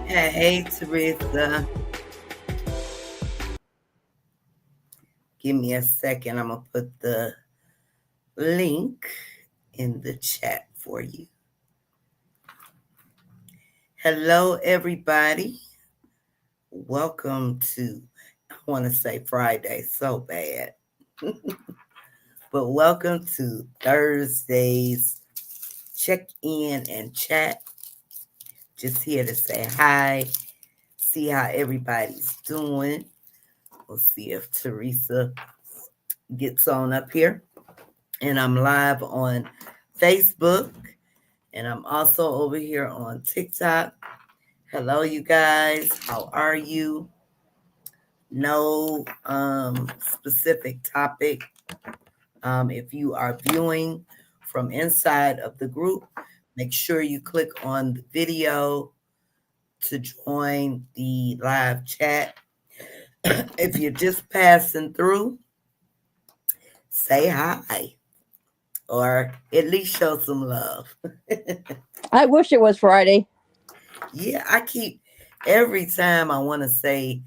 Hey, Teresa. Give me a second. I'm going to put the link in the chat for you. Hello, everybody. Welcome to, I want to say Friday so bad, but welcome to Thursday's check-in and chat. Just here to say hi, see how everybody's doing. We'll see if Teresa gets on up here. And I'm live on Facebook. And I'm also over here on TikTok. Hello, you guys. How are you? No specific topic. If you are viewing from inside of the group, make sure you click on the video to join the live chat. If you're just passing through, say hi or at least show some love. I wish it was Friday. Yeah, every time I want to say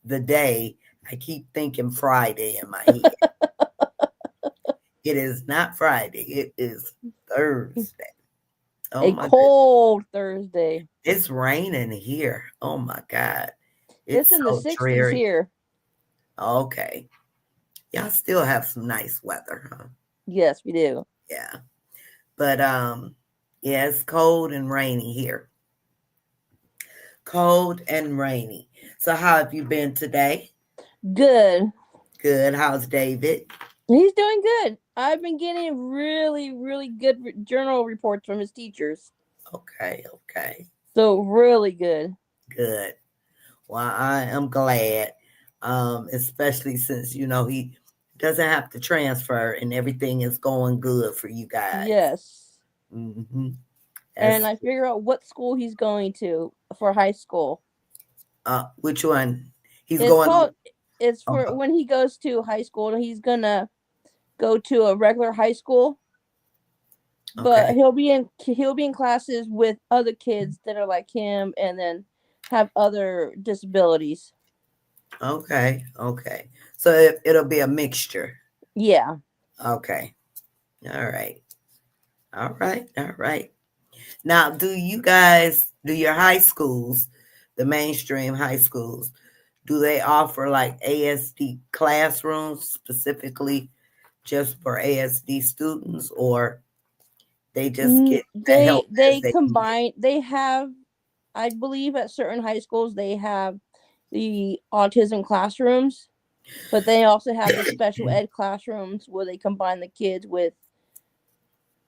the day, I keep thinking Friday in my head. It is not Friday, it is Thursday. Oh A my cold Thursday. It's raining here. Oh my God. It's in the so 60s dreary. here. Okay. Y'all still have some nice weather, huh? Yes, we do. Yeah. But yeah, it's cold and rainy here. Cold and rainy. So how have you been today? Good. Good. How's David? He's doing good. I've been getting really, really good journal reports from his teachers. Okay. So really good. Good. Well, I am glad, especially since, he doesn't have to transfer and everything is going good for you guys. Yes. Mm-hmm. And I figure out what school he's going to for high school. Which one? It's for when he goes to high school, and he's gonna go to a regular high school. But he'll be in classes with other kids that are like him and then have other disabilities. Okay. So it'll be a mixture. Yeah. Okay. All right. Now, do your high schools, the mainstream high schools, do they offer like ASD classrooms specifically just for ASD students, or they just get the help They as they need combine. They have, I believe, at certain high schools they have the autism classrooms, but they also have the special ed classrooms where they combine the kids with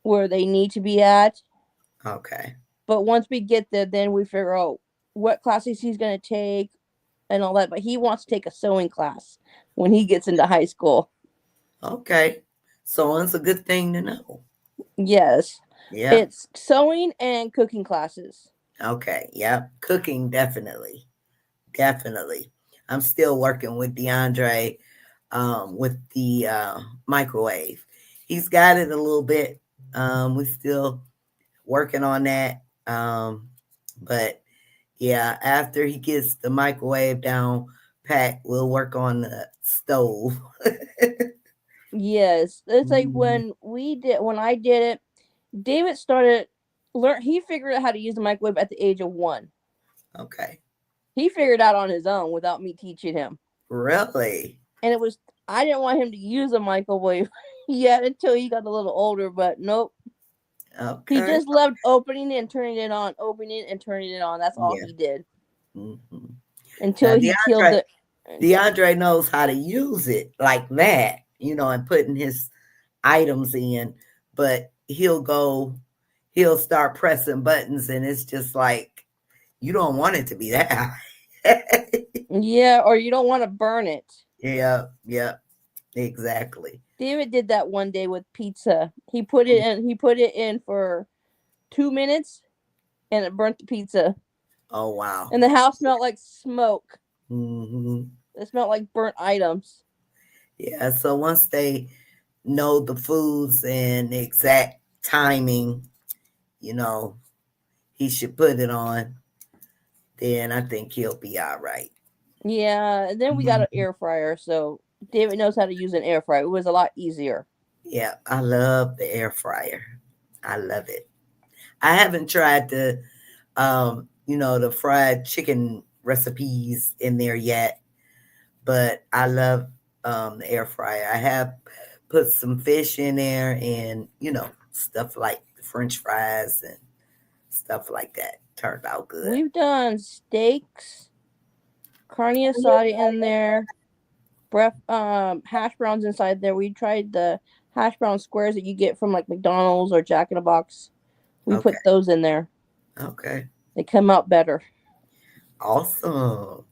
where they need to be at. Okay. But once we get there, then we figure out what classes he's going to take and all that. But he wants to take a sewing class when he gets into high school. Okay. Sewing's a good thing to know. Yes. Yeah. It's sewing and cooking classes. Okay. Yeah. Cooking, definitely. I'm still working with DeAndre with the microwave. He's got it a little bit. We're still working on that. But yeah, after he gets the microwave down pat, we'll work on the stove. Yes. It's like when I did it, David he figured out how to use the microwave at the age of 1. Okay. He figured it out on his own without me teaching him. Really? And I didn't want him to use a microwave yet until he got a little older, but nope. Okay. He just loved opening it and turning it on, opening it and turning it on. That's all he did. Mm-hmm. Until now, he killed it. DeAndre knows how to use it like that, and putting his items in, but he'll start pressing buttons and it's just like, you don't want it to be that high. Yeah, or you don't want to burn it. Yeah, exactly. David did that one day with pizza. He put it in for 2 minutes and it burnt the pizza. Oh, wow. And the house smelled like smoke. Mm-hmm. It smelled like burnt items. Yeah, so once they know the foods and the exact timing, he should put it on. then I think he'll be all right. Yeah, and then we got an Mhm. air fryer, so David knows how to use an air fryer. It was a lot easier. Yeah, I love the air fryer. I love it. I haven't tried the fried chicken recipes in there yet, but I love the air fryer. I have put some fish in there and stuff like French fries and stuff like that. Turned out good. We've done steaks, carne asada in there, hash browns inside there. We tried the hash brown squares that you get from like McDonald's or Jack in the Box. We Okay. put those in there. Okay. They come out better, Awesome.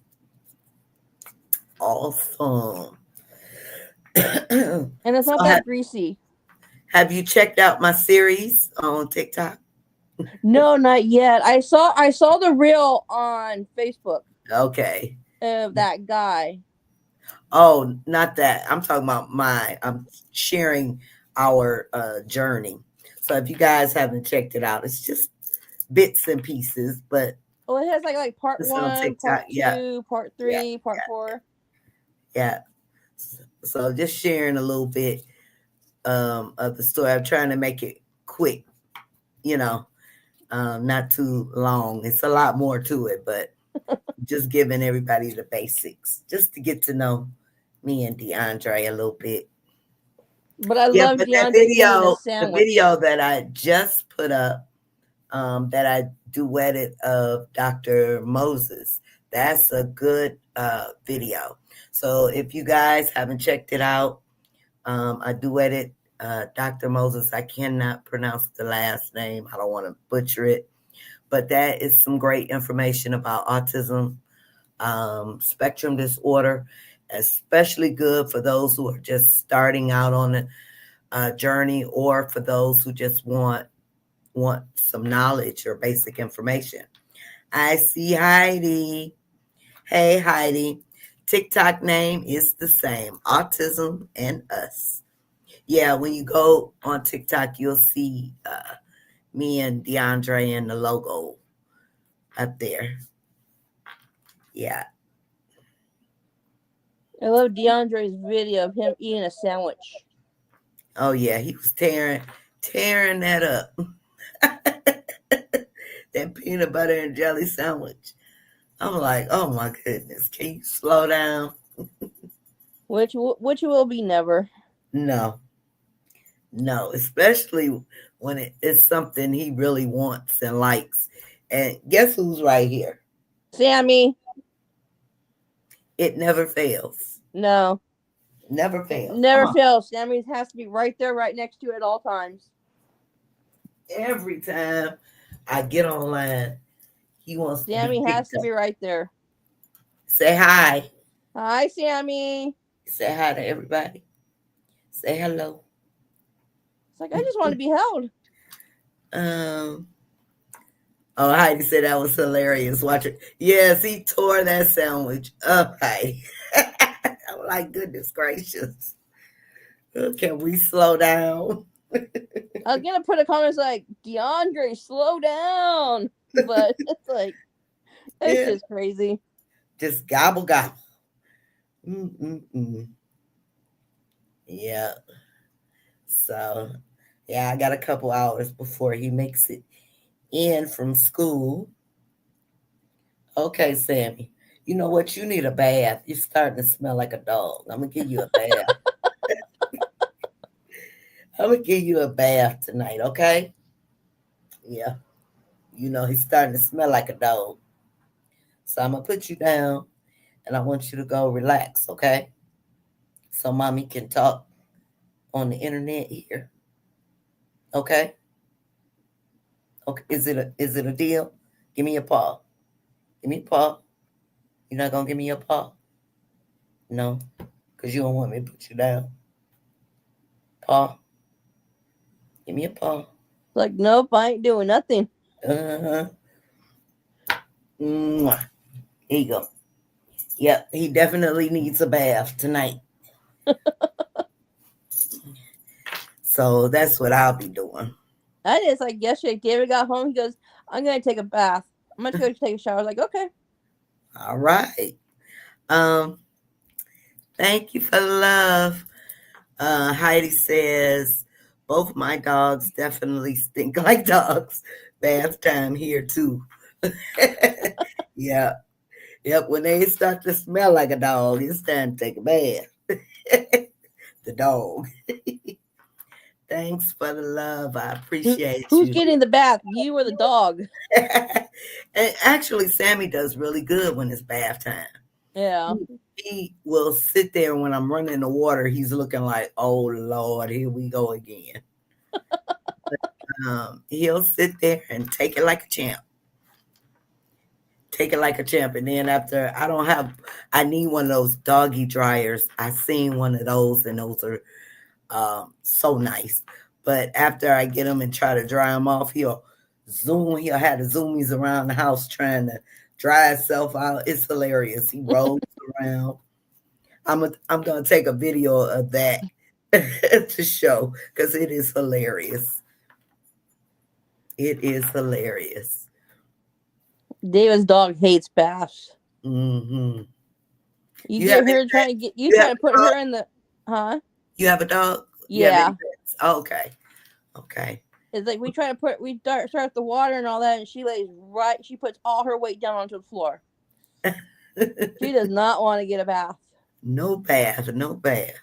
Awesome. So and it's not have, that greasy. have you checked out my series on TikTok? No, not yet. I saw the reel on Facebook Okay. of that guy. Oh, not that. I'm talking about I'm sharing our journey. So if you guys haven't checked it out, it's just bits and pieces, but Well, it has like part it's on one, part TikTok. Yeah, two, part yeah, three, part four. yeah. So just sharing a little bit of the story. I'm trying to make it quick, you know, not too long. It's a lot more to it, but just giving everybody the basics, just to get to know me and DeAndre a little bit. But I Yeah, love but that DeAndre eating a video, the sandwich. video that I just put up, that I duetted of Dr. Moses, that's a good video. So if you guys haven't checked it out, I duetted Dr. Moses. I cannot pronounce the last name. I don't want to butcher it, but that is some great information about autism spectrum disorder, especially good for those who are just starting out on the journey, or for those who just want some knowledge or basic information. I see Heidi. Hey Heidi. TikTok name is the same, Autism and Us. Yeah, when you go on TikTok, you'll see me and DeAndre and the logo up there. Yeah. I love DeAndre's video of him eating a sandwich. Oh yeah, he was tearing that up. That peanut butter and jelly sandwich. I'm like, oh my goodness, can you slow down? Which will be never. No, no, especially when it is something he really wants and likes. And guess who's right here? Sammy, It never fails. no, Never it fails. Come never on. fails. Sammy has to be right there, right next to it at all times. Every time I get online, he wants to be Sammy has picked to up. be right there. Say hi. Hi, Sammy. Say hi to everybody. Say hello. It's like I just want to be held. Um, Oh, Heidi said that was hilarious. Watch it. Yes, he tore that sandwich up, Heidi. I'm like, goodness gracious. Can we slow down? I was gonna put a comment like DeAndre, slow down, but it's Yeah, just crazy. just gobble gobble. Mm-mm-mm. Yeah. So, yeah, I got a couple hours before he makes it in from school. Okay, Sammy. You know what? You need a bath. You're starting to smell like a dog. I'm gonna give you a bath. I'm gonna give you a bath tonight, okay? Yeah. He's starting to smell like a dog. So I'm gonna put you down and I want you to go relax, okay? So mommy can talk on the internet here. Okay? Okay. Is it a deal? Give me your paw. Give me your paw. You're not gonna give me your paw? No. Because you don't want me to put you down. Paw. Give me your paw. Like, nope, I ain't doing nothing. Uh-huh. Mwah. Here you go. Yep, he definitely needs a bath tonight. So that's what I'll be doing. I just like yesterday. David got home. He goes, "I'm gonna take a bath." I'm going to go take a shower. I was like, okay. All right. Um, Thank you for the love. Heidi says both my dogs definitely stink like dogs. Bath time here too. Yeah. Yep. When they start to smell like a dog, it's time to take a bath. The dog. Thanks for the love. I appreciate Who's you. getting the bath? You or the dog? And actually, Sammy does really good when it's bath time. Yeah. He will sit there when I'm running the water. He's looking like, oh Lord, here we go again. He'll sit there and take it like a champ. Take it like a champ. And then after, I need one of those doggy dryers. I seen one of those, and those are so nice. But after I get him and try to dry him off, he'll have the zoomies around the house trying to dry himself out. It's hilarious. He rolls around. I'm gonna take a video of that to show because it is hilarious. It is hilarious. David's dog hates baths. Hmm. You You have get any her trying to pets? get you You have trying to a put dog? her in the huh? You have a dog? You have any Yeah. pets? Oh, okay. Okay. It's like we start the water and all that, and she lays right. She puts all her weight down onto the floor. She does not want to get a bath. No bath. No bath.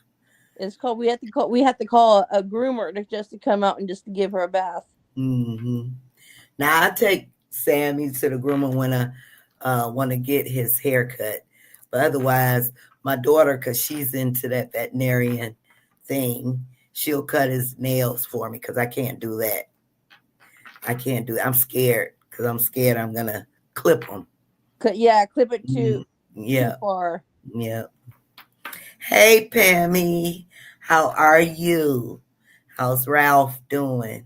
It's called. We have to call a groomer to come out and just to give her a bath. Hmm. Now I take Sammy to the groomer when I want to get his hair cut, but otherwise, my daughter, because she's into that veterinarian thing, she'll cut his nails for me because I can't do that. I can't do it. I'm scared because I'm scared I'm gonna clip them. Yeah, clip it Mm, too yeah, far. yeah. Hey, Pammy, how are you? How's Ralph doing?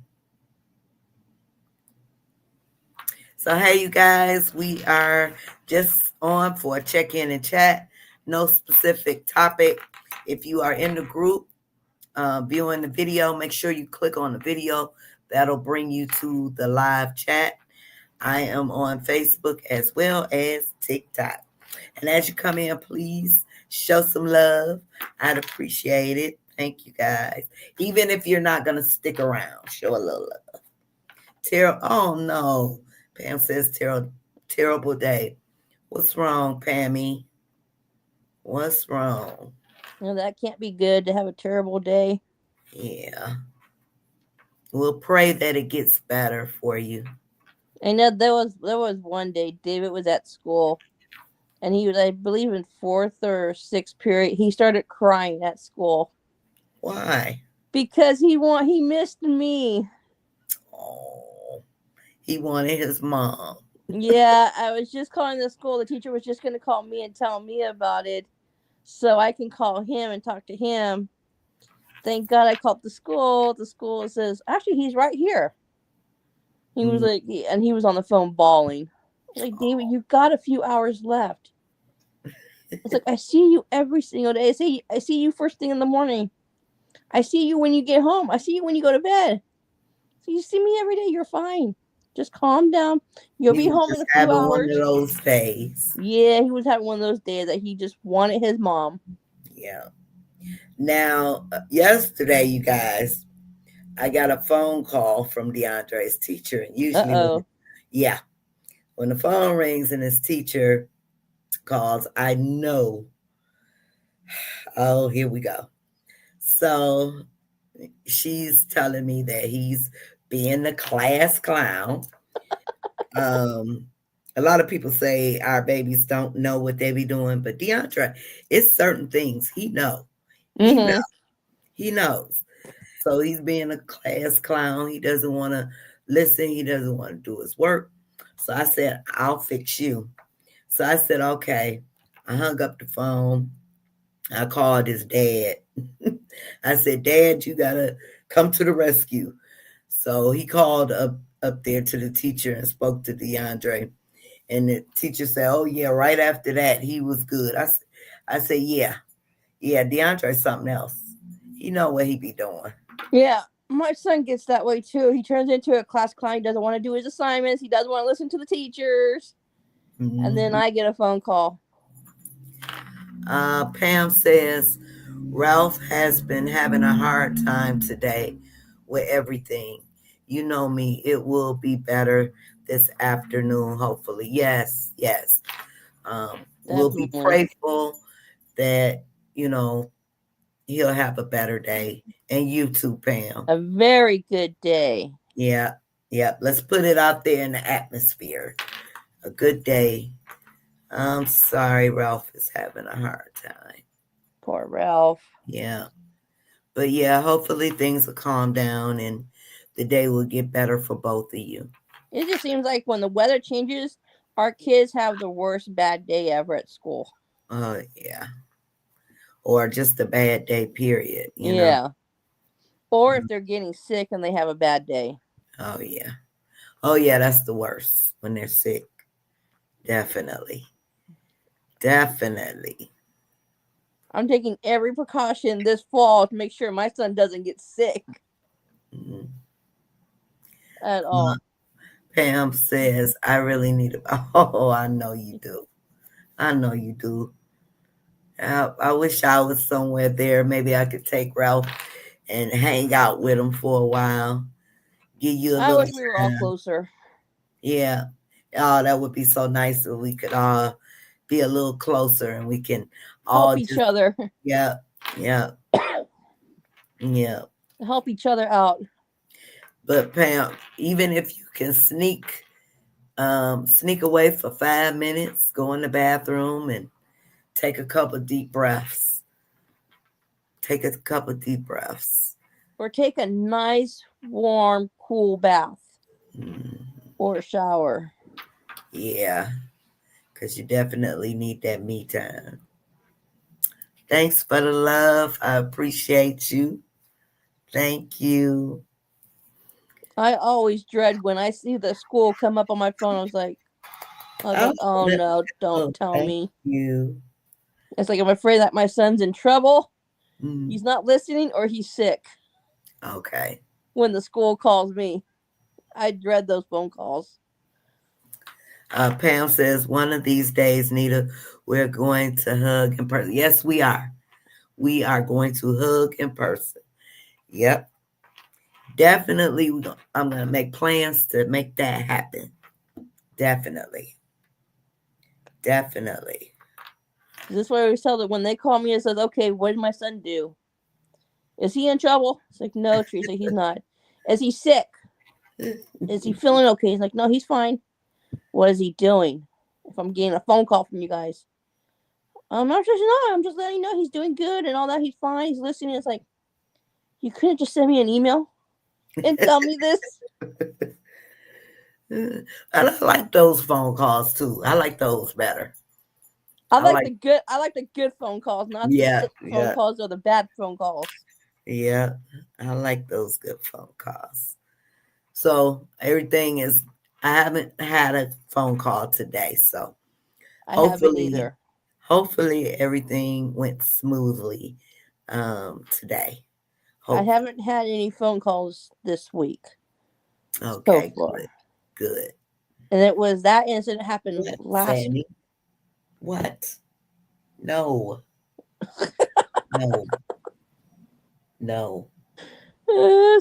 So, hey, you guys, we are just on for a check in and chat. No specific topic. If you are in the group viewing the video, make sure you click on the video. That'll bring you to the live chat. I am on Facebook as well as TikTok. And as you come in, please show some love. I'd appreciate it. Thank you guys. Even if you're not going to stick around, show a little love. Oh no. Pam says terrible day. What's wrong, Pammy? What's wrong? That can't be good to have a terrible day. Yeah. We'll pray that it gets better for you. I know there was one day David was at school, and he was, I believe, in fourth or sixth period. He started crying at school Why? because he missed me. Oh, he wanted his mom. Yeah, I was just calling the school. The teacher was just going to call me and tell me about it, so I can call him and talk to him. Thank God I called the school. The school says, actually, he's right here. He was Mm. like, and he was on the phone bawling. Like, David, you've got a few hours left. It's like, I see you every single day. I see you first thing in the morning. I see you when you get home. I see you when you go to bed. So you see me every day. You're fine. Just calm down. You'll He be was home in just a few having one of hours. those days. Yeah, he was having one of those days that he just wanted his mom. Yeah. Now, yesterday, you guys, I got a phone call from DeAndre's teacher. And Uh usually, oh. yeah, when the phone rings and his teacher calls, I know, oh, here we go. So she's telling me that he's being the class clown. Um, a lot of people say our babies don't know what they be doing, but DeAndre, it's certain things he know. He know. Mm-hmm. He knows. So he's being a class clown. He doesn't want to listen. He doesn't want to do his work. So I said, I'll fix you. So I said, okay. I hung up the phone. I called his dad. I said, Dad, you gotta come to the rescue. So he called up there to the teacher and spoke to DeAndre. And the teacher said, oh yeah, right after that, he was good. I said, yeah, DeAndre's something else. He know what he be doing. Yeah. My son gets that way too. He turns into a class clown. He doesn't want to do his assignments. He doesn't want to listen to the teachers. And then Mm-hmm. I get a phone call. Pam says Ralph has been having a hard time today with everything. You know me, it will be better this afternoon, hopefully. Yes, yes. We'll be Definitely. prayerful that, you know, he'll have a better day. And you too, Pam. A very good day. Yeah, yeah. Let's put it out there in the atmosphere. A good day. I'm sorry Ralph is having a hard time. Poor Ralph. Yeah. But yeah, hopefully things will calm down and the day will get better for both of you. It just seems like when the weather changes, our kids have the worst bad day ever at school. Yeah. Or just a bad day, period, you know? Yeah. Or if they're getting sick and they have a bad day. Oh, yeah. Oh, yeah, that's the worst when they're sick. Definitely. Definitely. I'm taking every precaution this fall to make sure my son doesn't get sick Mhm. at Uh, all. Pam says, I really need a. Oh, I know you do. I know you do. I wish I was somewhere there. Maybe I could take Ralph and hang out with him for a while. Give you a I little wish we were all time. closer. Yeah. Oh, that would be so nice if we could all be a little closer and we can all Help each just, other. yeah, yeah, yeah. Help each other out. But Pam, even if you can sneak away for 5 minutes, go in the bathroom and take a couple deep breaths. Take a couple deep breaths. Or take a nice, warm, cool bath Mm, or shower. yeah, because you definitely need that me time. Thanks for the love. I appreciate you. Thank you. I always dread when I see the school come up on my phone. I was Oh, like, oh no, don't oh, tell thank me. you. It's like I'm afraid that my son's in trouble. Mm, He's not listening or he's sick okay. when the school calls me. I dread those phone calls. Pam says, one of these days, Nita, we're going to hug in person. Yes, we are. We are going to hug in person. Yep. Definitely. I'm going to make plans to make that happen. Definitely. Definitely. This is why I always tell them when they call me and says, okay, what did my son do? Is he in trouble? It's like, no, Teresa, he's not. Is he sick? Is he feeling okay? He's like, no, he's fine. What is he doing? If I'm getting a phone call from you guys, I'm just not. I'm just letting you know he's doing good and all that. He's fine. He's listening. It's like you couldn't just send me an email and tell me this. And I like those phone calls too. I like those better. I I like like, the good. I like the good phone calls, not the yeah, sick phone yeah, calls or the bad phone calls. yeah. I like those good phone calls. So everything is, I haven't had a phone call today. So I haven't hopefully, either. hopefully everything went smoothly today. I Hopefully. haven't had any phone calls this week so Okay, good, far. good. And it was that incident happened What, last. Sammy? What? No, no, no.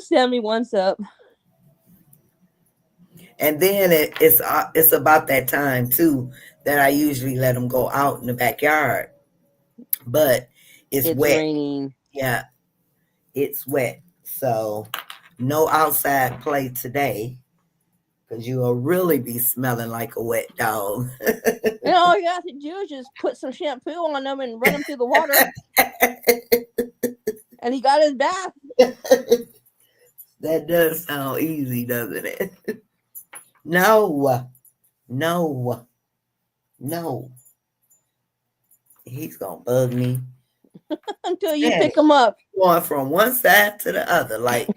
Sammy wants up. And then it's about that time too that I usually let them go out in the backyard, but it's It's wet. raining. Yeah, it's wet. So no outside play today because you will really be smelling like a wet dog. And all you have to do is just put some shampoo on them and run them through the water, and he got his bath. That does sound easy, doesn't it? No, no, no. He's gonna bug me. Until you Sammy, pick him up. going from one side to the other. Like,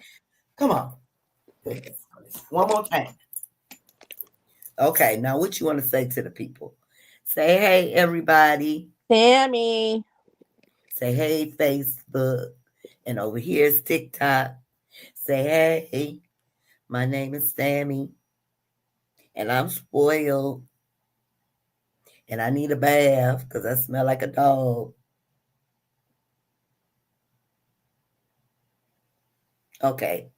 come on. One more time. Okay, now what you want to say to the people? Say hey, everybody. Sammy. Say hey, Facebook. And over here is TikTok. Say, hey, my name is Sammy, and I'm spoiled, and I need a bath because I smell like a dog. Okay,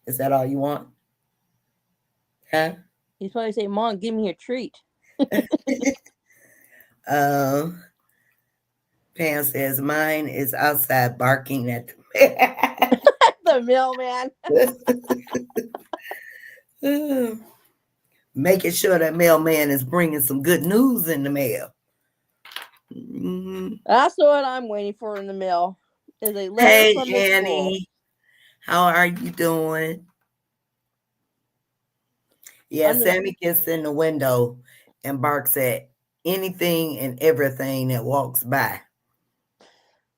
is that all you want? Huh? He's probably say, "Mom, give me a treat." um, Pam says mine is outside barking at the The mailman. making sure that mailman is bringing some good news in the mail. Mm-hmm. That's what I'm waiting for in the mail. Is a letter Hey, from the school. Annie, how are you doing? Yeah, I'm just Sammy gets in the window and barks at anything and everything that walks by.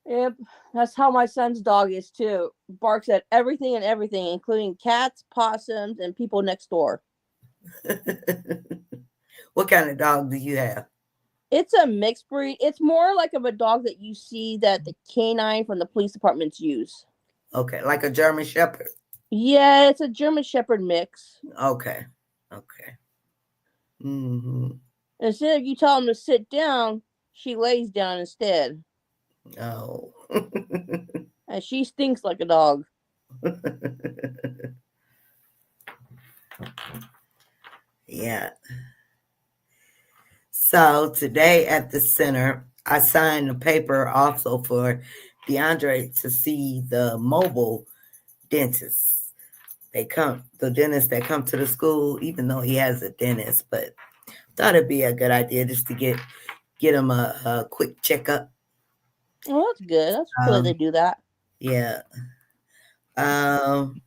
Yep, that's how my son's dog is too. Barks at everything and everything, including cats, possums, and people next door. What kind of dog do you have? It's a mixed breed. It's more like of a dog that you see that the canine from the police departments use. Okay, like a German Shepherd. Yeah, it's a German Shepherd mix. Okay, okay. Mm-hmm. Instead of you tell him to sit down, she lays down instead. Oh. And she stinks like a dog. Yeah. So today at the center, I signed a paper also for DeAndre to see the mobile dentists. The dentists that come to the school, even though he has a dentist, but thought it'd be a good idea just to get him a quick checkup. Well, that's good. That's cool that they Um, do that. yeah. Um,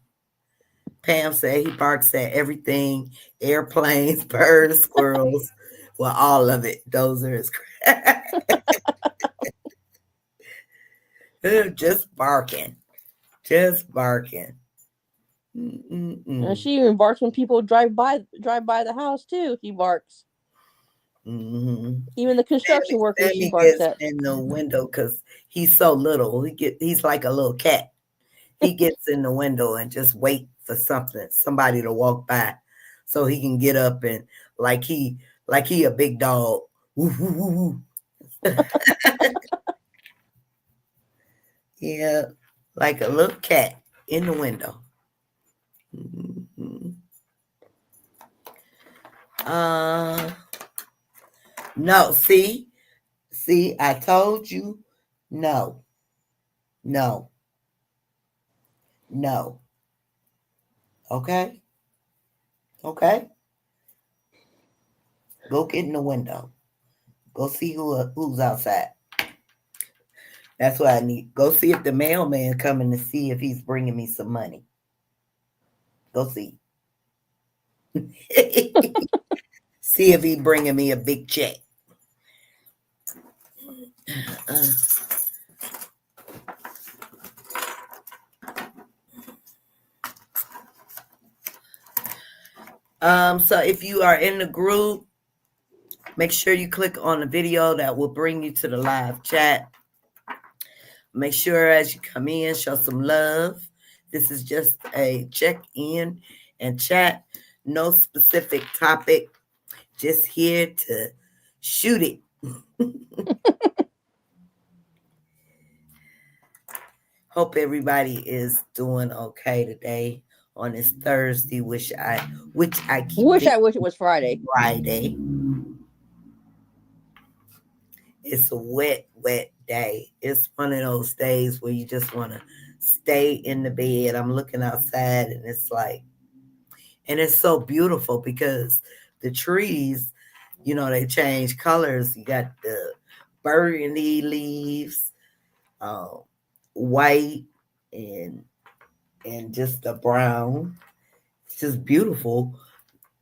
Pam said he barks at everything: airplanes, birds, squirrels. Well, all of it. Those are his. Just barking, just barking. And Mm-mm-mm. she even barks when people drive by the house too. She barks. Mm-hmm. Even the construction workers she Sammy barks gets at. in the window because he's so little. He's like a little cat. He gets in the window and just wait for somebody to walk by, so he can get up and like he a big dog. Woo, woo, woo, woo. Yeah, like a little cat in the window. Mhm. Uh, no, see, I told you, no, no, no. Okay, okay. Go get in the window. Go see who's outside. That's what I need. Go see if the mailman coming to see if he's bringing me some money. Go see. See if he's bringing me a big check. Uh, so if you are in the group, make sure you click on the video that will bring you to the live chat. Make sure as you come in, show some love. This is just a check in and chat. No specific topic. Just here to shoot it. Hope everybody is doing okay today on this Thursday, which I keep Wish thinking I wish it was Friday. Friday. It's a wet day. It's one of those days where you just want to stay in the bed. I'm looking outside and it's so beautiful because the trees, they change colors. You got the burgundy leaves, um, white and just the brown. It's just beautiful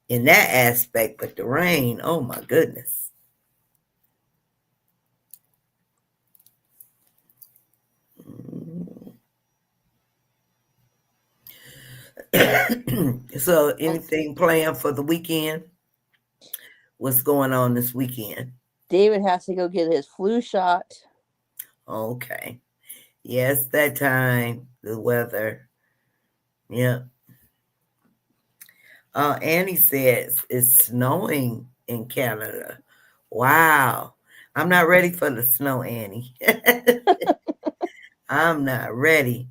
in that aspect. But the rain, oh my goodness. So, anything planned for the weekend? What's going on this weekend? David has to go get his flu shot. Okay. Yes, that time, the weather. Yeah. Annie says it's snowing in Canada. Wow. I'm not ready for the snow, Annie. I'm not ready.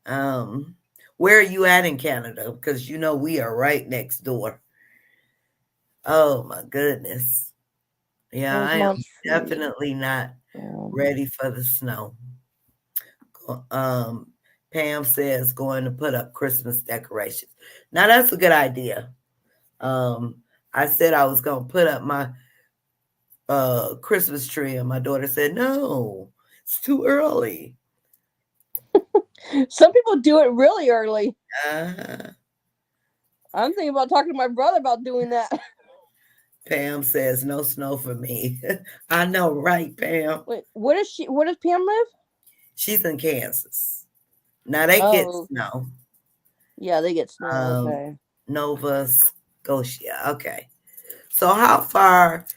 Um, where are you at in Canada? Because you know we are right next door. Oh my goodness. Yeah, There's I am Montreal. definitely not ready for the snow. Um, Pam says going to put up Christmas decorations. Now that's a good idea. Um, I said I was gonna put up my Christmas tree, and my daughter said, "No, it's too early." Some people do it really early. Uh, I'm thinking about talking to my brother about doing that. Pam says, "No snow for me." I know, right, Pam? Wait, what is she? Where does Pam live? She's in Kansas. Now they get Oh, snow. yeah, they get snow. Um, Okay. Nova Scotia. Okay. So how far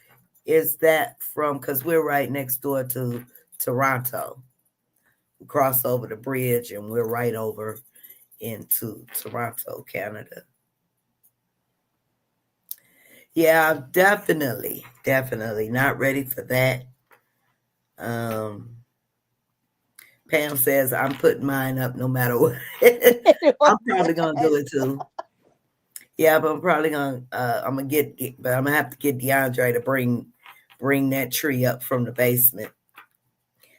is that from? Because we're right next door to Toronto. We cross over the bridge, and we're right over into Toronto, Canada. Yeah, definitely not ready for that. Um, Pam says I'm putting mine up no matter what. I'm probably gonna do it too. Yeah, but I'm probably gonna I'm gonna but I'm gonna have to get DeAndre to bring that tree up from the basement.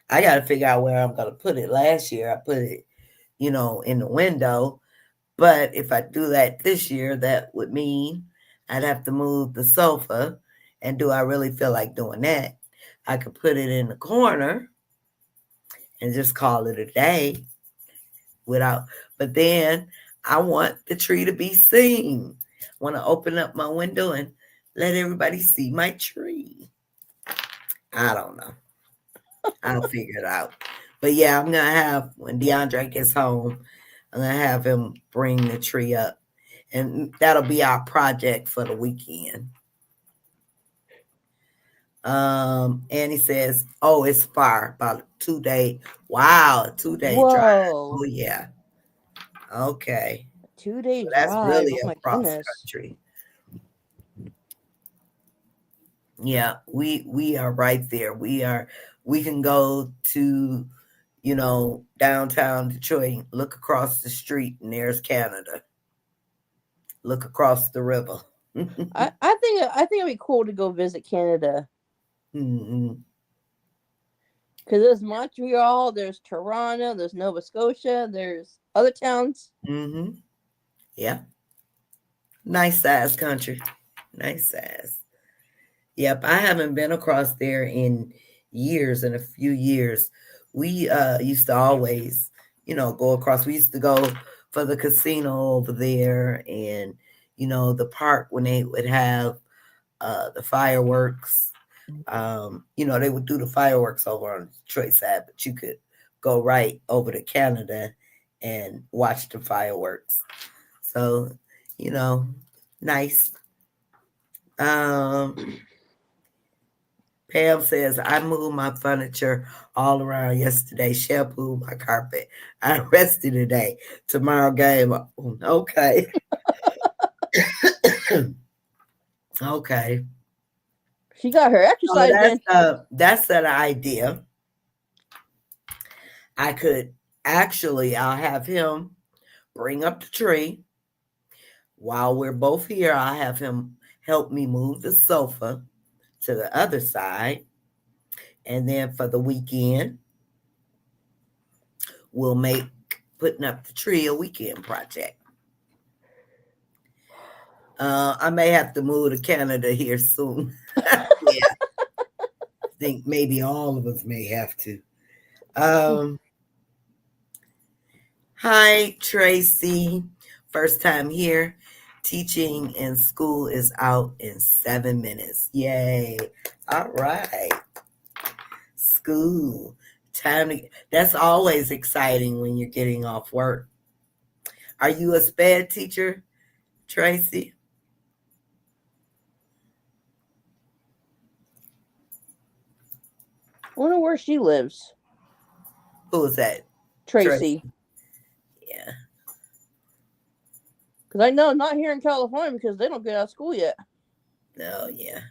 I gotta figure out where I'm gonna put it. Last year I put it, in the window. But if I do that this year, that would mean I'd have to move the sofa. And do I really feel like doing that? I could put it in the corner and just call it a day without, but then I want the tree to be seen. I want to open up my window and let everybody see my tree. I don't know. I'll figure it out. But yeah, I'm going to have, when DeAndre gets home, I'm going to have him bring the tree up. And that'll be our project for the weekend. Annie says, "Oh, it's far. About a 2 day. Wow, 2 day drive. Whoa, Oh yeah. Okay. 2 day So that's drive. really Oh my across goodness. country. Yeah, we are right there. We can go to, downtown Detroit, look across the street, and there's Canada. Look across the river. I think it'd be cool to go visit Canada Mm-hmm. because there's Montreal, there's Toronto, there's Nova Scotia, there's other towns. Mm-hmm. Yeah. Nice size country. Nice size. Yep, I haven't been across there in years, in a few years. We used to always, go across. We used to go for the casino over there and, the park when they would have the fireworks. They would do the fireworks over on the Detroit side, but you could go right over to Canada and watch the fireworks. So, you know, nice. Um, Pam says, I moved my furniture all around yesterday, shampooed my carpet. I rested today. Tomorrow game. Okay. Okay. She got her So exercise in. that's an idea. I could I'll have him bring up the tree. While we're both here, I'll have him help me move the sofa to the other side. And then for the weekend, we'll make putting up the tree a weekend project. I may have to move to Canada here soon. Yeah, I think maybe all of us may have to. Um, Hi, Tracy. First time here. Teaching in school is out in 7 minutes. Yay. All right. School. That's always exciting when you're getting off work. Are you a SPED teacher, Tracy? I wonder where she lives. Who is that? Tracy. Tracy. Yeah. Because I know not here in California because they don't get out of school yet. Oh, yeah.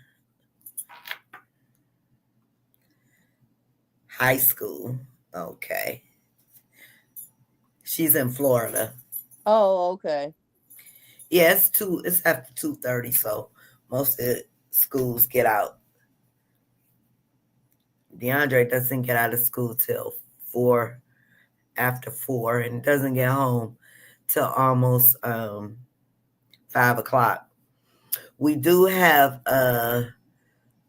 High school. Okay. She's in Florida. Oh, okay. Yeah, it's after 2:30, so most of the schools get out. DeAndre doesn't get out of school till 4, after 4, and doesn't get home till almost 5 o'clock. We do have a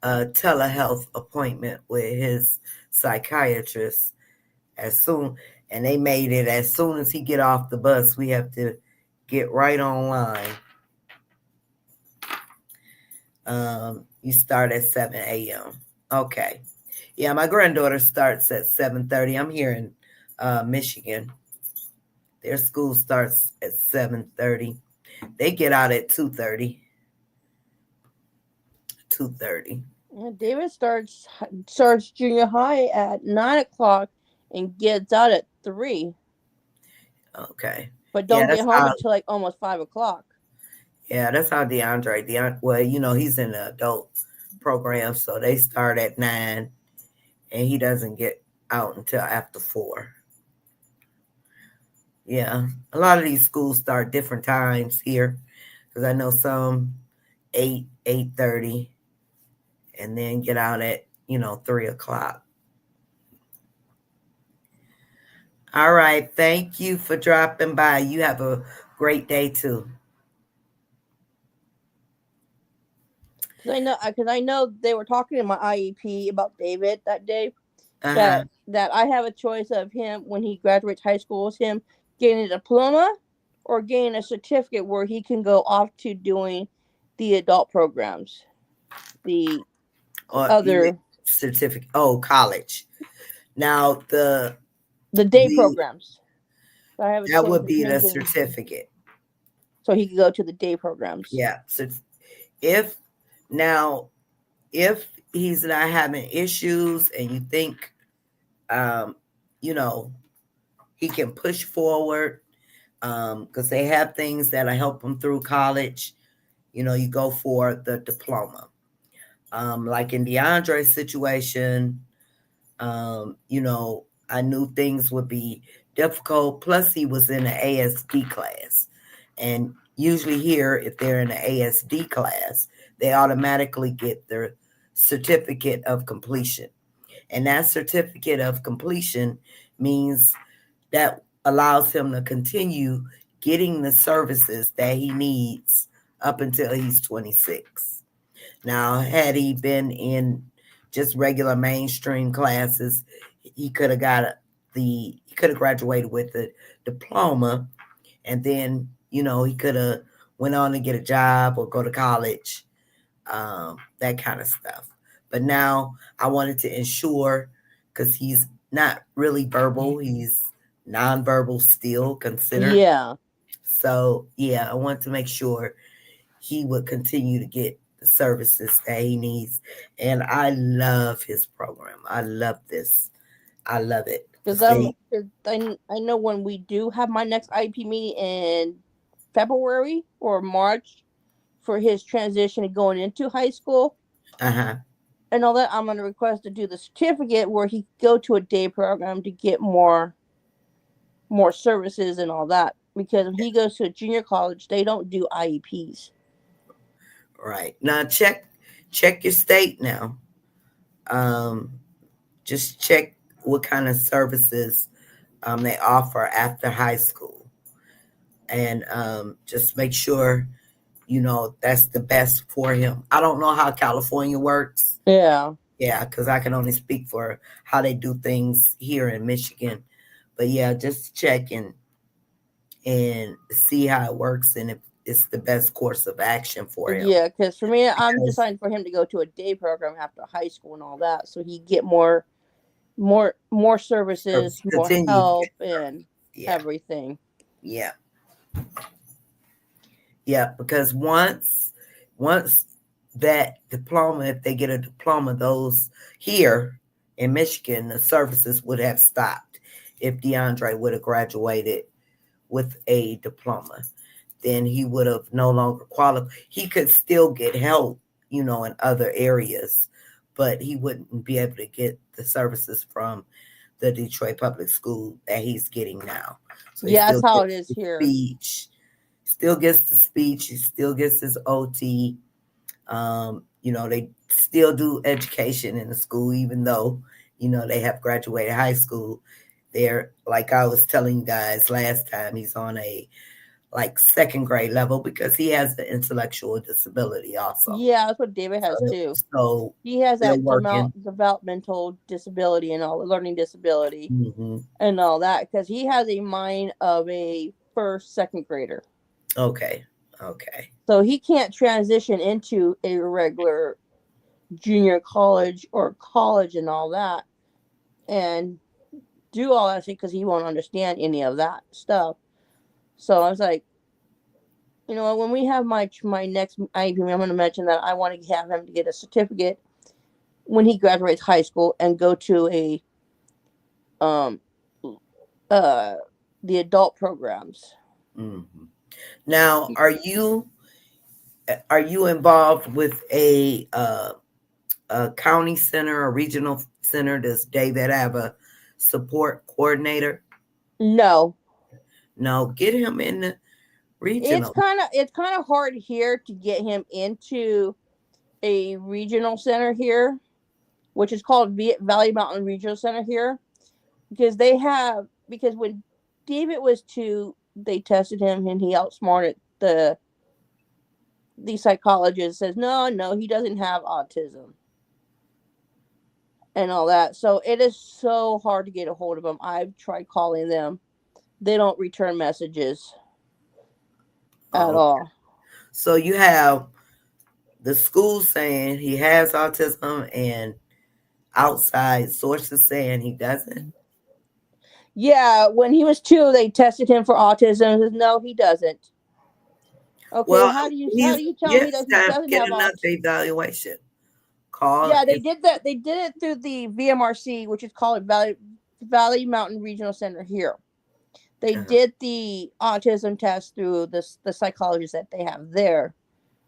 telehealth appointment with his psychiatrist as soon, and they made it as soon as he get off the bus. We have to get right online. You start at 7 a.m. Okay. Yeah, my granddaughter starts at 7:30. I'm here in Michigan. Their school starts at 7:30. They get out at 2:30. 2:30. Yeah, David starts junior high at 9 o'clock and gets out at 3, Okay. but Yeah, don't get that's home how. until like almost 5 o'clock. Yeah, that's how Well, he's in the adult program, so they start at 9, and he doesn't get out until after 4. Yeah, a lot of these schools start different times here, because I know some 8:30, and then get out at 3 o'clock. All right, thank you for dropping by. You have a great day too. Because I know they were talking in my IEP about David that day, Uh huh. that I have a choice of him when he graduates high school, is him getting a diploma or getting a certificate where he can go off to doing the adult programs, the Or you mean other certificate? Oh, college. Now the day the programs. So I have a that choice would of be him the getting, certificate. so he could go to the day programs. Yeah. So if now if he's not having issues and you think um you know he can push forward, because they have things that'll help him through college, you go for the diploma. Like in DeAndre's situation, I knew things would be difficult. Plus, he was in an ASD class. And usually, here, if they're in an ASD class, they automatically get their certificate of completion. And that certificate of completion means that allows him to continue getting the services that he needs up until he's 26. Now, had he been in just regular mainstream classes, he could have he could have graduated with a diploma, and then he could have went on to get a job or go to college, that kind of stuff. But now I wanted to ensure, because he's not really verbal, he's nonverbal still considered. Yeah, So yeah, I want to make sure he would continue to get the services that he needs. And I love his program. I love this. I love it. because Because they, I know when we do have my next IEP meeting in February or March for his transition to going into high school uh huh, and all that, I'm going to request to do the certificate where he go to a day program to get more services and all that. Because if he goes to a junior college, they don't do IEPs. right now check your state now. Um, just check what kind of services they offer after high school, and just make sure that's the best for him. I don't know how California works. Yeah, Yeah, because I can only speak for how they do things here in Michigan. But yeah, just check and see how it works, and if it's the best course of action for him. yeah. Because for me, I'm Because deciding for him to go to a day program after high school and all that, so he get more services, more continue to get help, service. and Yeah, everything. yeah, yeah. Because once that diploma, if they get a diploma, those here in Michigan, the services would have stopped if DeAndre would have graduated with a diploma. then he would have no longer qualified. He could still get help, in other areas, but he wouldn't be able to get the services from the Detroit Public School that he's getting now. So he Yeah, that's still how it gets is the here. speech, still gets the speech, he still gets his OT. They still do education in the school, even though, they have graduated high school. They're, like I was telling you guys last time, he's on a like second grade level because he has the intellectual disability also. Yeah, that's what David has So, too. so He has they're that working. developmental disability and all, learning disability Hmm. and all that, because he has a mind of a first, second grader. Okay. Okay. So he can't transition into a regular junior college or college and all that and do all that shit because he won't understand any of that stuff. So I was like, when we have my next IEP, I'm going to mention that I want to have him to get a certificate when he graduates high school and go to a um uh the adult programs. Hmm. Now, are you involved with a county center, a regional center? Does David have a support coordinator? No, No, get him in the it's regional. kind of hard here to get him into a regional center here, which is called Valley Mountain Regional Center here, because when David was 2, they tested him and he outsmarted the psychologist. Says no, he doesn't have autism and all that. So it is so hard to get a hold of them. I've tried calling them. They don't return messages at Oh, all. so you have the school saying he has autism and outside sources saying he doesn't. Yeah, when he was 2, they tested him for autism. Says, no, he doesn't. Okay, Well, how do you tell me next that he time doesn't get have another autism? evaluation. Call Yeah, they if did that. They did it through the VMRC, which is called Valley Mountain Regional Center here. They uh, did the autism test through the psychologist that they have there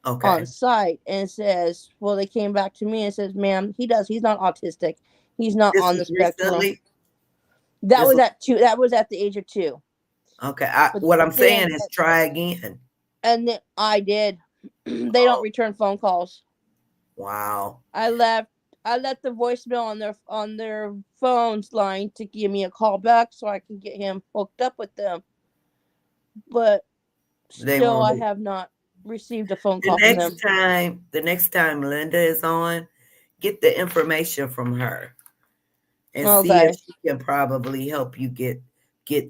on okay. site, and it says, well, they came back to me and says, ma'am, he's not autistic. He's not This on was the spectrum. recently. That This was was at 2. That was at the age of 2. okay. But What I'm then, saying is try again. and then I did. They don't Oh, return phone calls. wow. I left I left the voicemail on their phone's line to give me a call back so I can get him hooked up with them. But They still, won't. I have not received a phone The call from next them. time, the next time Linda is on, get the information from her and see if Okay. she can probably help you get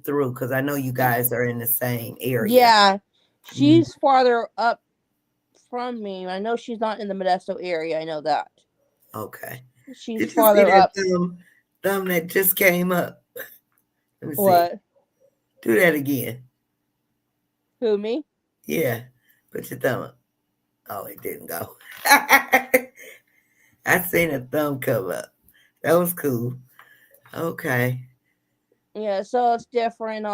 through. Because I know you guys are in the same area. Yeah, Mm, she's farther up from me. I know she's not in the Modesto area. I know that. okay. She's Did you see farther that up. thumb that just came up? Let me see. What? Do that again. Who, me? Yeah. Put your thumb up. Oh, it didn't go. I seen a thumb come up. That was cool. Okay. Yeah, so it's different.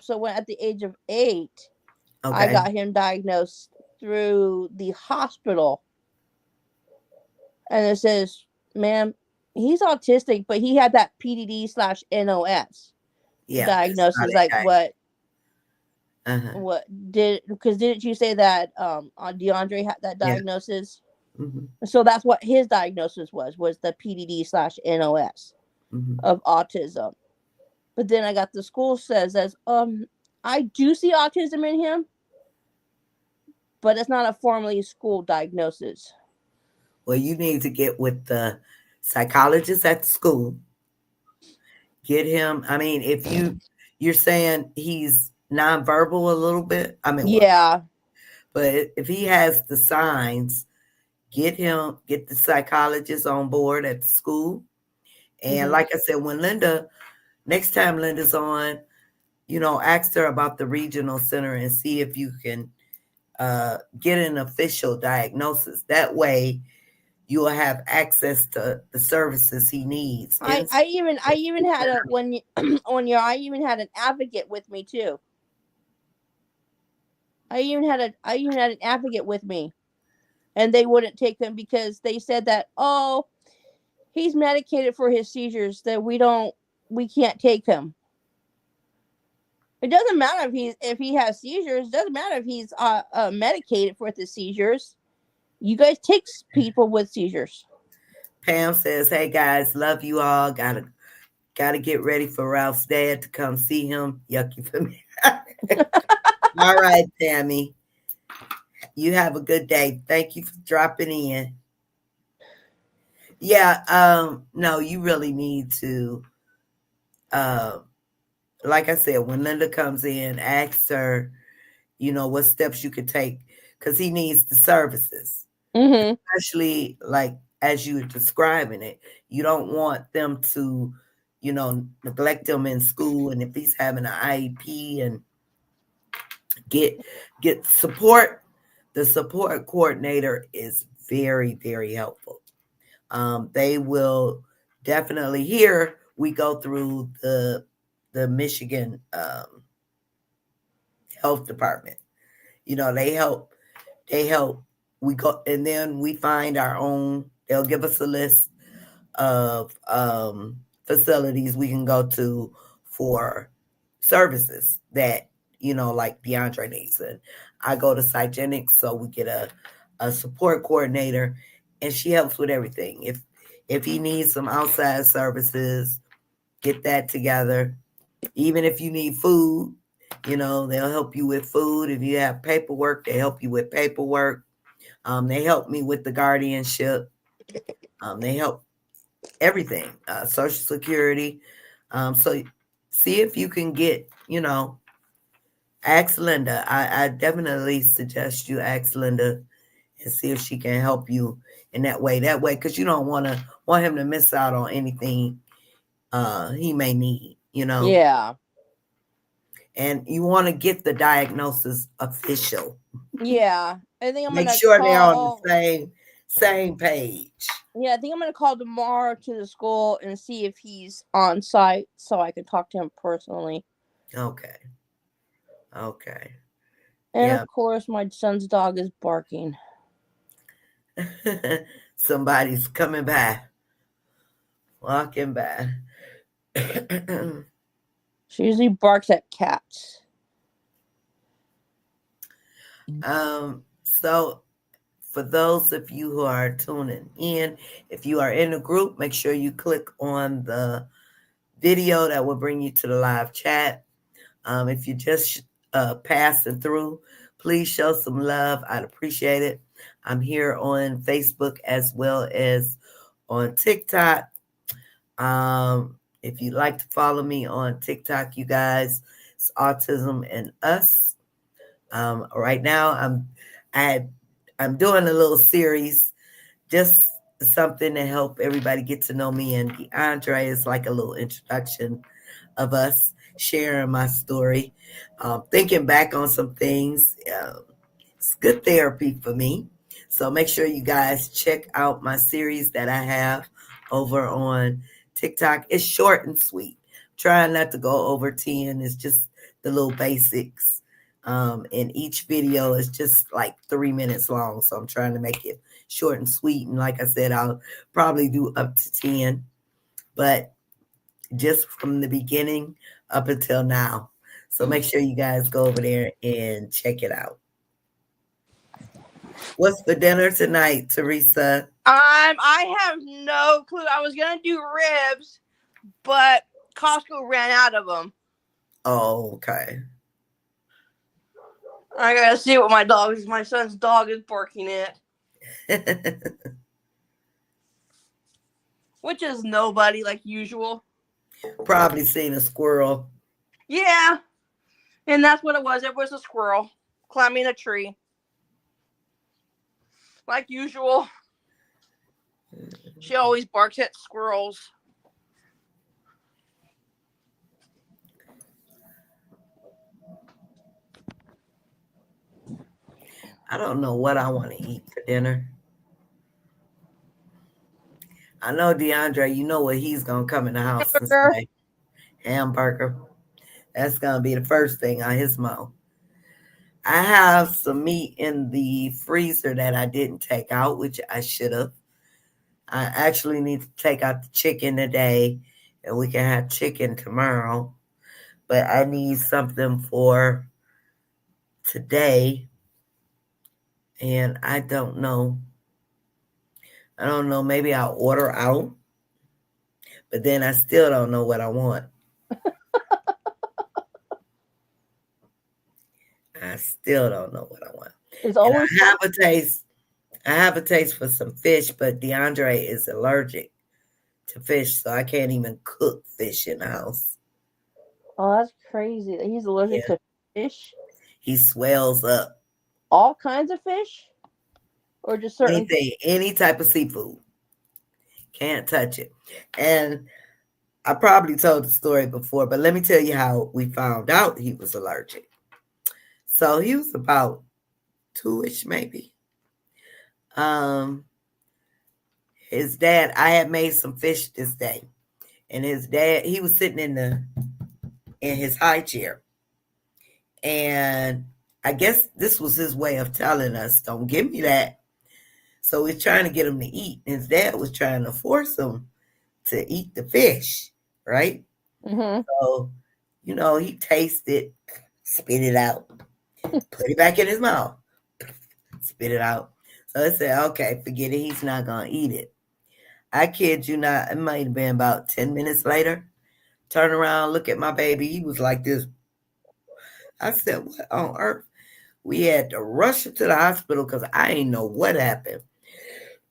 So when at the age of 8, I Okay. got him diagnosed through the hospital, and it says, "Ma'am, he's autistic, but he had that PDD/NOS Yeah, that's how diagnosis." they Like got. Uh-huh. what did because didn't you say that DeAndre had that Yeah. diagnosis? Hmm. So that's what his diagnosis was the PDD/NOS Hmm. of autism. But then I got the school says as I do see autism in him, but it's not a formally school diagnosis. Well, you need to get with the psychologist at the school. Get him. I mean, if you're saying he's nonverbal a little bit. I mean, well, Yeah. but if he has the signs, get the psychologist on board at the school. And Hmm. like I said, next time Linda's on, ask her about the regional center and see if you can get an official diagnosis. That way, you will have access to the services he needs. I even had a when you I even had an advocate with me too. I even had an advocate with me, and they wouldn't take them because they said that, oh, he's medicated for his seizures, that we can't take him. It doesn't matter if he has seizures. It doesn't matter if he's medicated for the seizures. You guys take people with seizures. Pam says, "Hey guys, love you all. Gotta get ready for Ralph's dad to come see him. Yucky for me." All right, Tammy. You have a good day. Thank you for dropping in. Yeah, no, you really need to uh like I said, when Linda comes in, ask her, what steps you could take because he needs the services. Mm-hmm. Especially like as you were describing it. You don't want them to, neglect him in school, and if he's having an IEP and get get support, the support coordinator is very, very helpful. They will definitely here we go through the Michigan health department. They help we go, and then we find our own. They'll give us a list of facilities we can go to for services that like DeAndre needs. And I go to Cygenics, so we get a support coordinator, and she helps with everything. If he needs some outside services, get that together. Even if you need food, they'll help you with food. If you have paperwork, they help you with paperwork. They help me with the guardianship. They help everything, Social Security. So see if you can get, ask Linda. I definitely suggest you ask Linda and see if she can help you in that way. That way, because you don't want him to miss out on anything he may need. Yeah. And you want to get the diagnosis official. Yeah. I think I'm Make gonna sure they're on the call. same page. Yeah, I think I'm gonna call tomorrow to the school and see if he's on site so I can talk to him personally. Okay. Okay. And Yeah. of course, my son's dog is barking. Somebody's coming by, walking by. She usually barks at cats. So for those of you who are tuning in, if you are in the group, make sure you click on the video that will bring you to the live chat. If you just passing through, please show some love. I'd appreciate it. I'm here on Facebook as well as on TikTok. If you'd like to follow me on TikTok, you guys, it's Autism and Us. Right now, I I'm doing a little series, just something to help everybody get to know me. And DeAndre is like a little introduction of us, sharing my story, thinking back on some things. It's good therapy for me. So make sure you guys check out my series that I have over on TikTok. It's short and sweet. Trying not to go over 10. It's just the little basics. And each video is just like 3 minutes long. So I'm trying to make it short and sweet. And like I said, I'll probably do up to 10. But just from the beginning up until now. So make sure you guys go over there and check it out. What's for dinner tonight, Teresa? I have no clue. I was gonna do ribs, but Costco ran out of them. Oh, okay. I gotta see what my son's dog is barking at. Which is nobody, like usual. Probably seen a squirrel. Yeah, and that's what it was. It was a squirrel climbing a tree. Like usual. She always barks at squirrels. I don't know what I want to eat for dinner. I know DeAndre, you know what he's going to come in the house and Hamburger. say. Hamburger. That's going to be the first thing on his mouth. I have some meat in the freezer that I didn't take out, which I should have. I actually need to take out the chicken today, and we can have chicken tomorrow. But I need something for today, and I don't know. I don't know. Maybe I'll order out, but then I still don't know what I want. I still don't know what I want. It's And always I have a taste. I have a taste for some fish, but DeAndre is allergic to fish, so I can't even cook fish in the house. oh, that's crazy. He's allergic Yeah, to fish. he swells up. All kinds of fish, or just certain. Anything, any type of seafood, can't touch it. And I probably told the story before, but let me tell you how we found out he was allergic. So he was about two-ish, maybe. Um, his dad, I had made some fish this day, and his dad, he was sitting in his high chair, and I guess this was his way of telling us, "Don't give me that." So we're trying to get him to eat. His dad was trying to force him to eat the fish, right? Mm-hmm. So, he tasted, spit it out, put it back in his mouth, spit it out. So I said, okay, forget it. He's not going to eat it. I kid you not. It might have been about 10 minutes later. Turn around, look at my baby. He was like this. I said, what on earth? We had to rush him to the hospital because I ain't know what happened.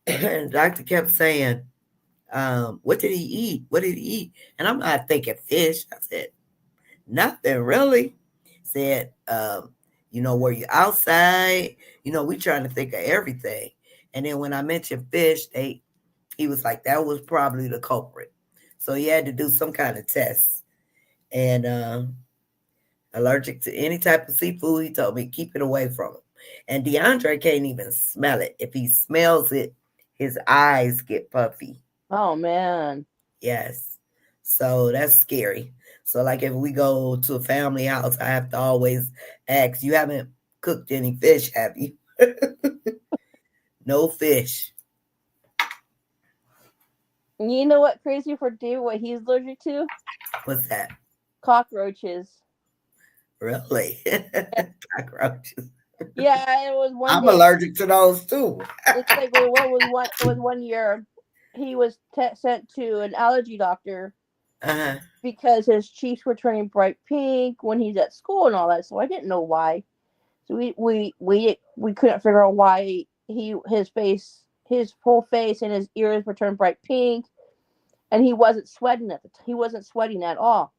And the doctor kept saying, what did he eat? What did he eat? And I'm not thinking fish. I said, nothing really. Said, were you outside? We trying to think of everything. And then when I mentioned fish, he was like, that was probably the culprit. So he had to do some kind of test. And allergic to any type of seafood, he told me keep it away from him. And DeAndre can't even smell it. If he smells it, his eyes get puffy. Oh man. Yes. So that's scary. So like if we go to a family house, I have to always ask, you haven't cooked any fish, have you? No fish. You know what crazy for David? What he's allergic to? What's that? Cockroaches. Really? Cockroaches. Yeah, it was one I'm day. allergic to those too. It's like what was one? It was one year. He was sent to an allergy doctor Uh-huh. because his cheeks were turning bright pink when he's at school and all that. So I didn't know why. So we couldn't figure out why his whole face and his ears were turned bright pink, and he wasn't sweating he wasn't sweating at all.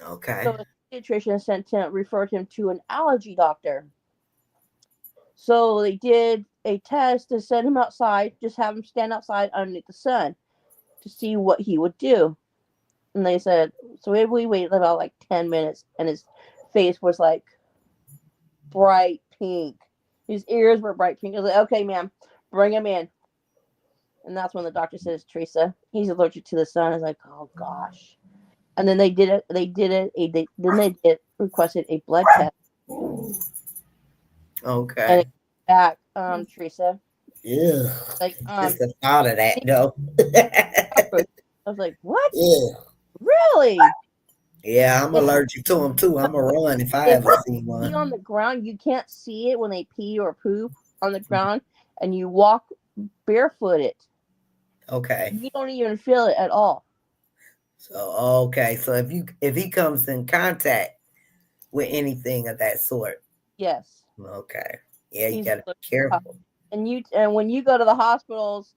Okay. So the pediatrician referred him to an allergy doctor. So they did a test to send him outside, just have him stand outside underneath the sun to see what he would do. And they said, so we waited about like 10 minutes, and his face was like bright pink. His ears were bright pink. I was like, okay, ma'am, bring him in. And that's when the doctor says, Teresa, he's allergic to the sun. I was like, oh gosh. And then they did it. Then they requested a blood test, and it Okay. came back, Teresa, Yeah. like Just the thought of that, though. cockroach. I was like, what? Yeah. Really? Yeah, I'm If allergic to them too. I'm a run if I if ever they see pee one. on the ground, you can't see it when they pee or poop on the ground, and you walk barefooted. Okay. You don't even feel it at all. So okay. So if he comes in contact with anything of that sort, Yes, okay. Yeah, you he's gotta be allergic to careful. and when you go to the hospitals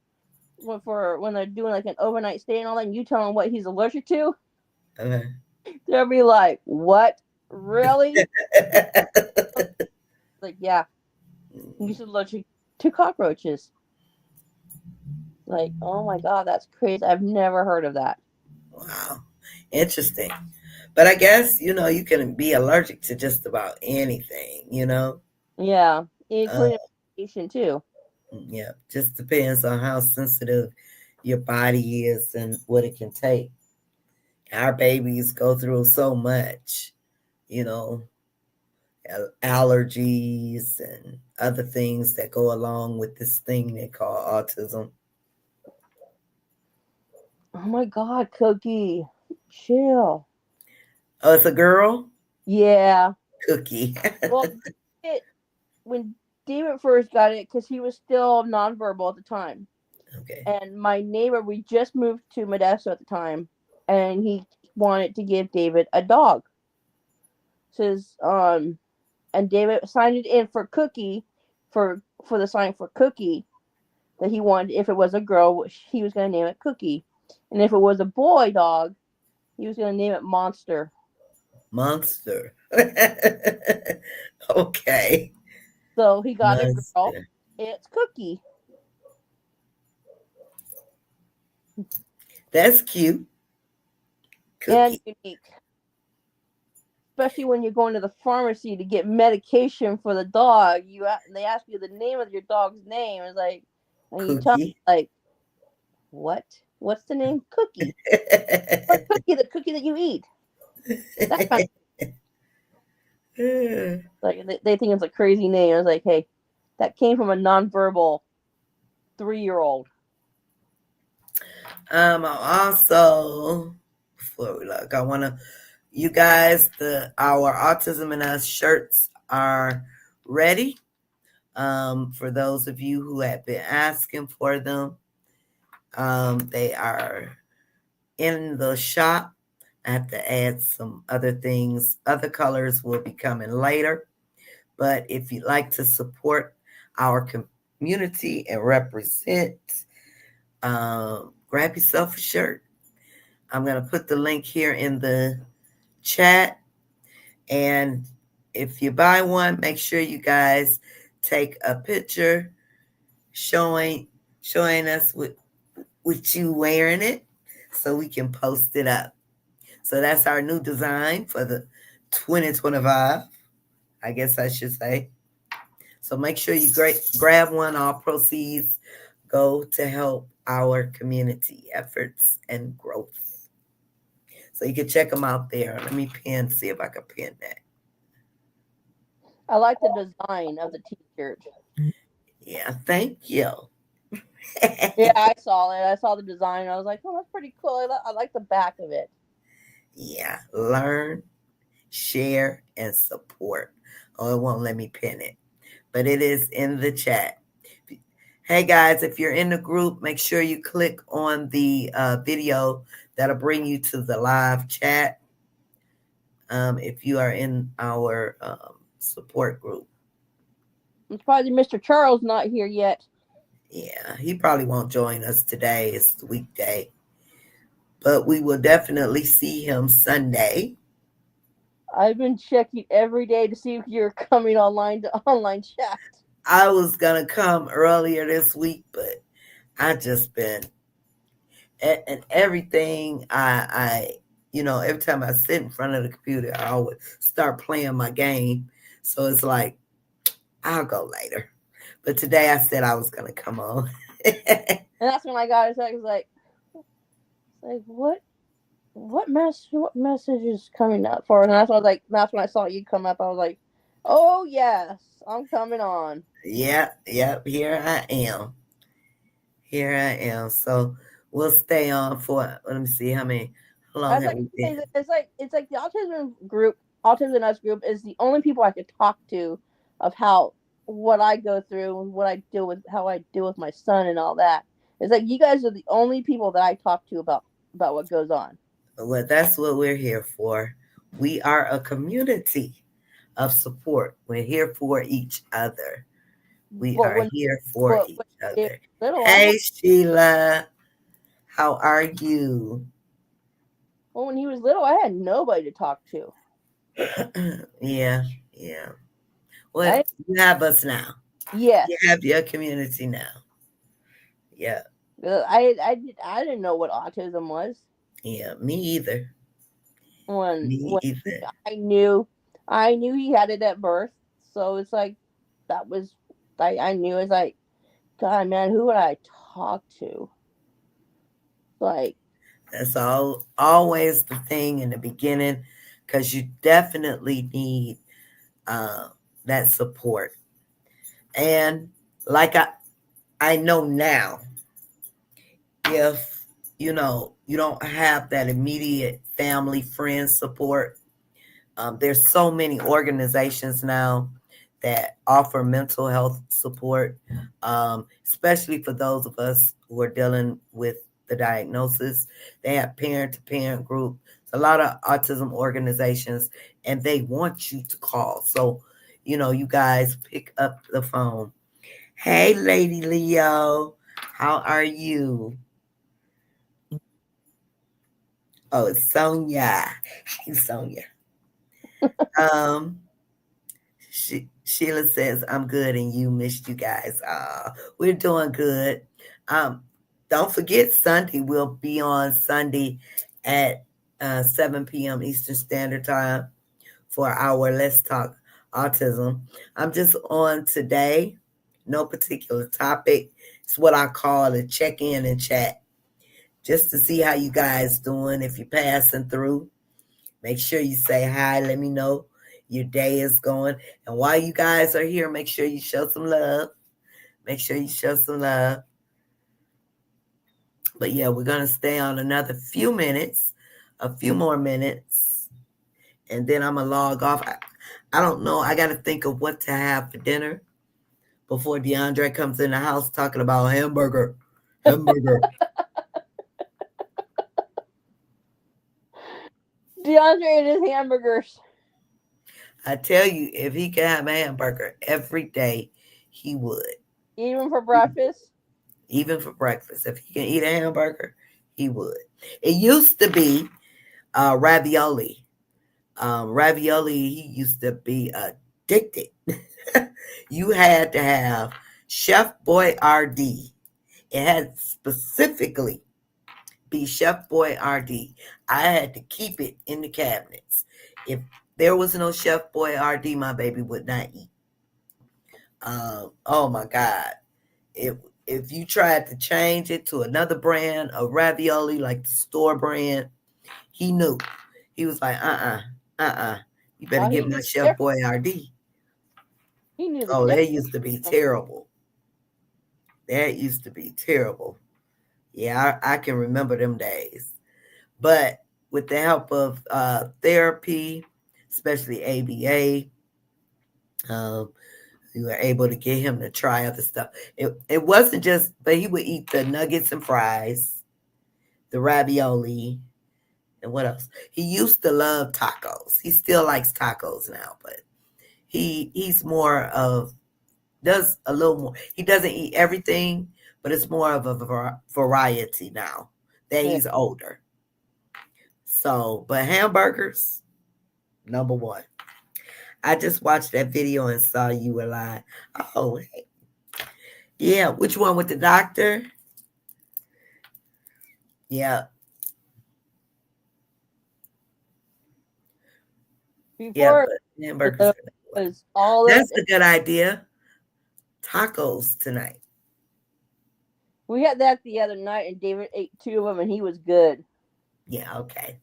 when they're doing like an overnight stay and all that, and you tell them what he's allergic to, Uh-huh. they'll be like, "What? Really?" Like, yeah, he's allergic to cockroaches. Like, oh my god, that's crazy. I've never heard of that. Wow. Interesting. But I guess, you can be allergic to just about anything. Yeah, Uh, including medication too. yeah. Just depends on how sensitive your body is and what it can take. Our babies go through so much, you know. allergies and other things that go along with this thing they call autism. Oh my God, Cookie, chill. Oh, it's a girl? Yeah. Cookie. Well, it when David first got it, because he was still nonverbal at the time, Okay. and my neighbor, we just moved to Modesto at the time, and he wanted to give David a dog. Says and David signed it in for Cookie, for the sign for Cookie, that he wanted, if it was a girl, he was going to name it Cookie, and if it was a boy dog, he was going to name it Monster. Monster. Okay. So he got a girl. Monster. It's Cookie. That's cute. And Cookie. unique, especially when you're going to the pharmacy to get medication for the dog. They ask you the name of your dog's name. It's like, and you tell Cookie. them, like, what? What's the name? Cookie. What cookie? The cookie that you eat. That kind of, like, they think it's a crazy name. I was like, hey, that came from a nonverbal 3-year-old. Also, before we look, I want to, you guys, our Autism and Us shirts are ready. For those of you who have been asking for them, they are in the shop. I have to add some other things. Other colors will be coming later. But if you'd like to support our community and represent, grab yourself a shirt. I'm going to put the link here in the chat. And if you buy one, make sure you guys take a picture showing us with you wearing it so we can post it up. So that's our new design for the 2025, I guess I should say. So make sure you grab one. All proceeds go to help our community efforts and growth. So you can check them out there. Let me see if I can pin that. I like the design of the T-shirt. Yeah, thank you. Yeah, I saw it. I saw the design. I was like, oh, that's pretty cool. I like the back of it. Yeah, learn, share, and support. Oh, it won't let me pin it, but it is in the chat. Hey guys, if you're in the group, make sure you click on the video that'll bring you to the live chat. If you are in our support group, I'm surprised Mr. Charles not here yet. yeah, he probably won't join us today. It's the weekday, but we will definitely see him Sunday. I've been checking every day to see if you're coming online to online chat. I was gonna come earlier this week, but I just been and everything. Every time I sit in front of the computer, I always start playing my game. So it's like I'll go later. But today I said I was gonna come on. And that's when I got it. So I was like, what message is coming up for? And that's when I saw you come up. I was like, oh yes, I'm coming on. Yep, yep. Here I am. Here I am. So we'll stay on for. Let me see how I long was have like, we been? it's like the autism and us group is the only people I could talk to of how what I go through and what I deal with, how I deal with my son and all that. It's like you guys are the only people that I talk to about what goes on. Well, that's what we're here for. We are a community of support. We're here for each other. We But are when here for but each when they other. were little, I had Hey, Sheila. How are you? well when he was little, I had nobody to talk to. Yeah, yeah. Well, I you have us now. You yes, have your community now. Yeah, I didn't know what autism was yeah. Me either. Me when either. I knew I knew he had it at birth. So it's like that was I knew it's like God man, who would I talk to? Like That's always the thing in the beginning, because you definitely need uh, that support. And like I know now, if you don't have that immediate family friend support, there's so many organizations now that offer mental health support, especially for those of us who are dealing with the diagnosis. They have parent-to-parent group, a lot of autism organizations, and they want you to call. So, you guys pick up the phone. Hey, Lady Leo, how are you? Oh, it's Sonia. Hey, Sonia. Um, Sheila says, I'm good and you missed you guys. We're doing good. Um, don't forget Sunday. We'll be on Sunday at 7 p.m. Eastern Standard Time for our Let's Talk Autism. I'm just on today, no particular topic. It's what I call a check-in and chat, just to see how you guys doing. If you're passing through, make sure you say hi. Let me know your day is going. And while you guys are here, make sure you show some love. Make sure you show some love. But yeah, we're going to stay on another few minutes, a few more minutes, and then I'm going to log off. I don't know. I got to think of what to have for dinner before DeAndre comes in the house talking about hamburger. Hamburger. DeAndre and his hamburgers. I tell you, if he could have a hamburger every day, he would. Even for breakfast? Even for breakfast. If he can eat a hamburger, he would. It used to be ravioli. Ravioli, he used to be addicted. You had to have Chef Boyardee. It had specifically be Chef Boyardee. I had to keep it in the cabinets. If there was no Chef Boyardee, my baby would not eat. Oh my God. If if you tried to change it to another brand of ravioli, like the store brand, he knew. He was like, uh. You better Oh, he get knew my the Chef difference. Boyardee. He knew the Oh, difference. that used to be terrible. That used to be terrible. Yeah, I can remember them days. But with the help of therapy, especially ABA, um, we were able to get him to try other stuff. It wasn't just, but he would eat the nuggets and fries, the ravioli, and what else? He used to love tacos. He still likes tacos now, but he's more of does a little more. He doesn't eat everything, but it's more of a variety now that Yeah. he's older. So, but hamburgers, number one. I just watched that video and saw you were lying. Oh, hey. Yeah. Which one with the doctor? Yeah. Yeah. Before But hamburgers. it was olive. That's a good idea. Tacos tonight. We had that the other night, and David ate two of them, and he was good. Yeah. Okay.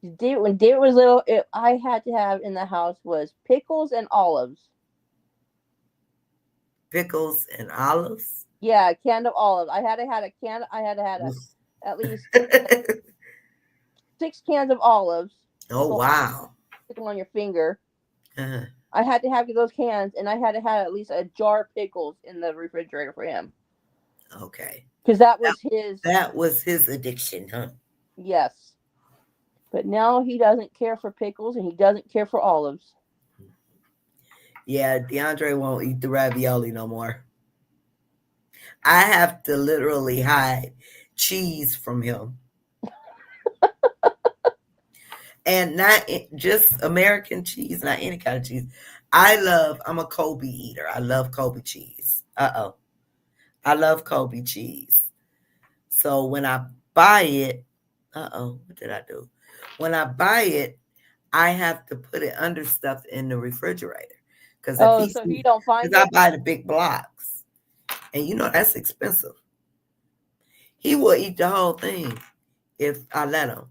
When David was little, I had to have in the house was pickles and olives. Pickles and olives. Yeah, a can of olives. I had to had a can. I had to had at least 6 cans of olives. Oh wow. Stick them on your finger. Uh-huh. I had to have those cans, and I had to have at least a jar of pickles in the refrigerator for him. Okay. Because that That, was his. that was his addiction, huh? Yes. But now he doesn't care for pickles, and he doesn't care for olives. Yeah, DeAndre won't eat the ravioli no more. I have to literally hide cheese from him. And not just American cheese, not any kind of cheese. I'm a Kobe eater. I love Kobe cheese. Uh-oh. I love Kobe cheese. So when I buy it, what did I do? When I buy it, I have to put it under stuff in the refrigerator. Because Oh, so you don't find I it? buy the big blocks. And that's expensive. He will eat the whole thing if I let him.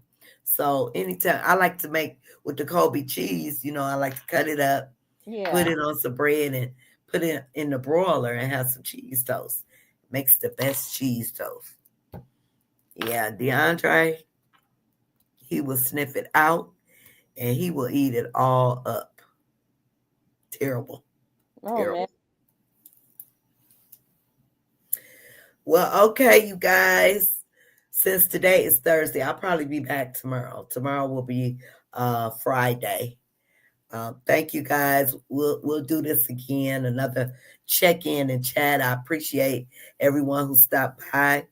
So anytime I like to make with the Kobe cheese, I like to cut it up Put Yeah. it on some bread and put it in the broiler and have some cheese toast. Makes the best cheese toast. Yeah, DeAndre, he will sniff it out and he will eat it all up. Terrible. Oh man. Terrible. Well, okay, you guys. Since today is Thursday, I'll probably be back tomorrow. Tomorrow will be Friday. Thank you guys. We'll do this again. Another check in and chat. I appreciate everyone who stopped by.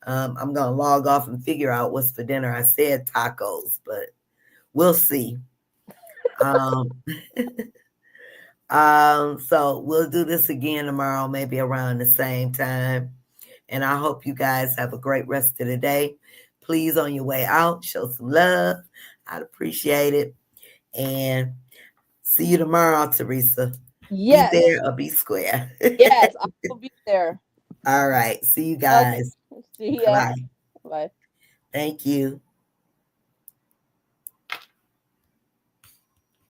I'm gonna log off and figure out what's for dinner. I said tacos, but we'll see. Um, so we'll do this again tomorrow, maybe around the same time. And I hope you guys have a great rest of the day. Please, on your way out, show some love. I'd appreciate it. And see you tomorrow, Teresa. Be Yes. there or be square. Yes, I will be there. All right. See you Okay. guys. See Bye ya. bye. Bye. Thank you.